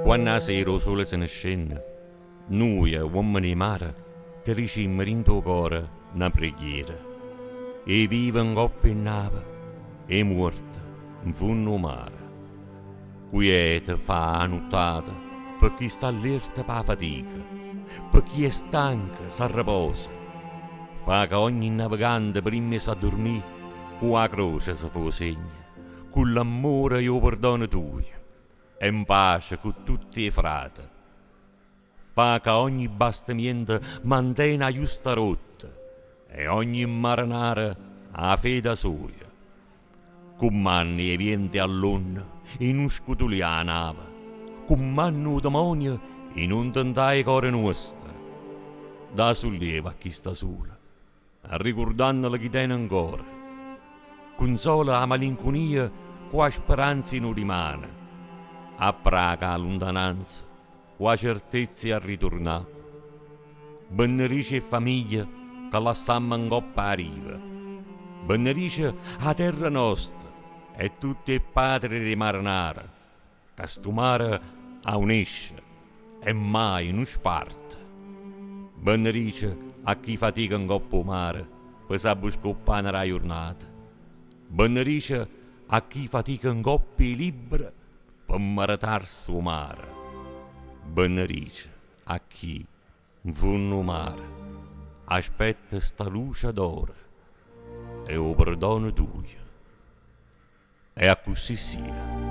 Quando sera il sole se ne scende, noi, uomini di mare, ti ricimmo in tuo cuore una preghiera. E vive in coppia in nave, e morta in fondo mare. Quiete fa la nottata, per chi sta allerta per la fatica, per chi è stanco si riposa. Fa che ogni navigante prima sa dormire, con la croce si fa segno, con l'amore e il perdono tuo, e in pace con tutti i frati. Fa che ogni bastimento mantenga la giusta rotta, e ogni marinare la fede sua. Commanni e venti all'onna in un scutuli a nave, commanno demonio in un tentai core nostro. Da sollievo a chi sta sola, ricordandole chi tiene ancora. Consola la malinconia qua speranza non rimane, a praga a lontananza, qua certezza a ritornare. Benedice e famiglia che la samma in coppa arriva. Benedice a terra nostra e tutti i padri di marinara, che sto mare a unisce e mai non sparte. Benedice a chi fatica in coppa mare per saper scoppare la giornata. Benedice a chi fatica in coppie libere per maritarsi il mare. Benedice a chi in fondo mare aspetta sta luce d'oro e o perdono tuo. E a così sia.